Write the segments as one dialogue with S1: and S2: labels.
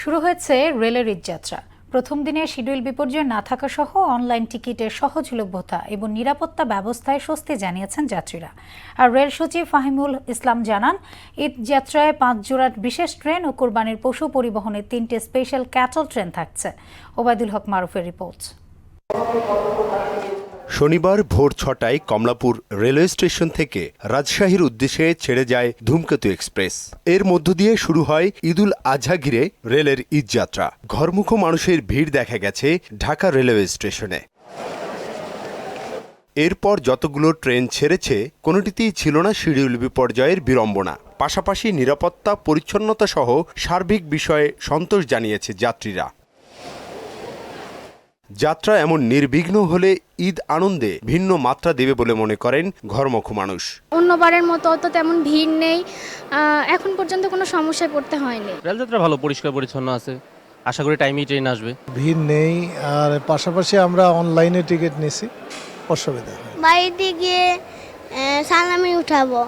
S1: শুরু হয়েছে রেলের ঈদযাত্রা। প্রথম দিনে শিডিউল বিপর্যয় না থাকা সহ অনলাইন টিকিটের সহজলভ্যতা এবং নিরাপত্তা ব্যবস্থায় স্বস্তি জানিয়েছেন যাত্রীরা। আর রেল সচিব ফাহিমুল ইসলাম জানান, ঈদযাত্রায় 5 জোড়া বিশেষ ট্রেন ও কোরবানির পশু পরিবহনের 3টে স্পেশাল ক্যাটল ট্রেন থাকছে। ওবায়দুল হক মারুফের রিপোর্ট।
S2: শনিবার ভোর 6টায় কমলাপুর রেলওয়ে স্টেশন থেকে রাজশাহীর উদ্দেশ্যে ছেড়ে যায় ধূমকেতু এক্সপ্রেস। এর মধ্য দিয়ে শুরু হয় ঈদুল আজহা ঘিরে রেলের ঈদযাত্রা। ঘরমুখো মানুষের ভিড় দেখা গেছে ঢাকা রেলওয়ে স্টেশনে। এরপর যতগুলো ট্রেন ছেড়েছে কোনোটিতেই ছিল না শিডিউল বিপর্যয়ের বিড়ম্বনা। পাশাপাশি নিরাপত্তা, পরিচ্ছন্নতা সহ সার্বিক বিষয়ে সন্তোষ জানিয়েছে যাত্রীরা। যাত্রা এমন নির্বিঘ্ন হলে ঈদ আনন্দে ভিন্ন মাত্রা দেবে বলে মনে করেন ঘরমুখো মানুষ।
S3: অন্যবারের মতো অত তেমন ভিড় নেই, এখন পর্যন্ত কোনো সমস্যায় পড়তে হয়নি।
S4: রেলযাত্রা ভালো, পরিষ্কার পরিচ্ছন্ন আছে, আশা করি টাইমেই ট্রেন আসবে।
S5: ভিড় নেই, আর পাশাপাশি আমরা অনলাইনে টিকিট নিছি, অসুবিধা হয়।
S6: বাড়িতে গিয়ে সালামি উঠাবো,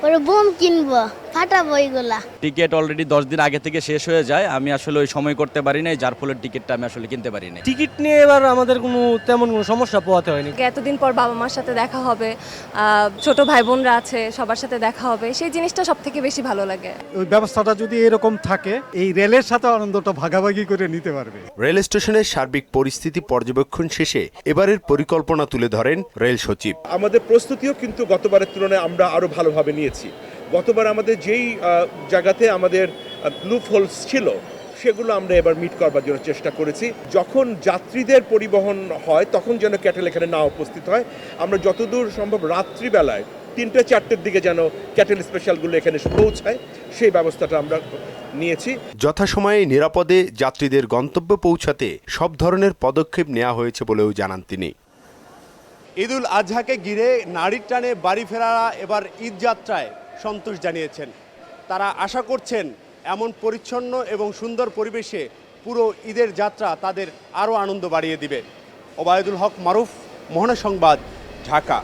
S6: পরে বোম কিনবো, ফাটাবো এগুলা।
S7: টিকিট অলরেডি 10 দিন আগে থেকে শেষ হয়ে যায়, আমি আসলে ওই সময় করতে পারি নাই, যার ফলে টিকিটটা আমি আসলে কিনতে পারি নাই।
S8: টিকিট নিয়ে এবার আমাদের তেমন কোনো সমস্যা পোহাতে হয়নি।
S9: এতদিন পর বাবা মার সাথে দেখা হবে, ছোট ভাই বোনরা আছে, সবার সাথে দেখা হবে, সেই জিনিসটা সব থেকে বেশি ভালো লাগে।
S10: ওই ব্যবস্থাটা যদি এরকম থাকে, এই রেলের সাথে আনন্দটা ভাগাভাগি করে নিতে পারবে।
S2: রেল স্টেশনের সার্বিক পরিস্থিতি পর্যবেক্ষণ শেষে এবারের পরিকল্পনা তুলে ধরেন রেল সচিব।
S11: আমাদের প্রস্তুতিও কিন্তু গতবারের তুলনায় আমরা আরো ভালোভাবে নিয়েছি। গতবার আমাদের যেই জায়গাতে আমাদের লুপ হোলস ছিল সেগুলো আমরা এবার মিট করবার জন্য চেষ্টা করেছি। যখন যাত্রীদের পরিবহন হয় তখন যেন ক্যাটেল এখানে না উপস্থিত হয়। আমরা যতদূর সম্ভব রাত্রিবেলায় 3-4টের দিকে যেন ক্যাটেল স্পেশালগুলো এখানে পৌঁছায়, সেই ব্যবস্থাটা আমরা নিয়েছি।
S2: যথাসময়ে নিরাপদে যাত্রীদের গন্তব্যে পৌঁছাতে সব ধরনের পদক্ষেপ নেওয়া হয়েছে বলেও জানান তিনি। ঈদুল আজহাকে ঘিরে নারীর টানে বাড়ি ফেরারা এবার ঈদযাত্রায় সন্তোষ জানিয়েছেন। তারা আশা করছেন এমন পরিচ্ছন্ন এবং সুন্দর পরিবেশে পুরো ঈদের যাত্রা তাদের আরও আনন্দ বাড়িয়ে দিবে। ওবায়দুল হক মারুফ, মোহনা সংবাদ, ঢাকা।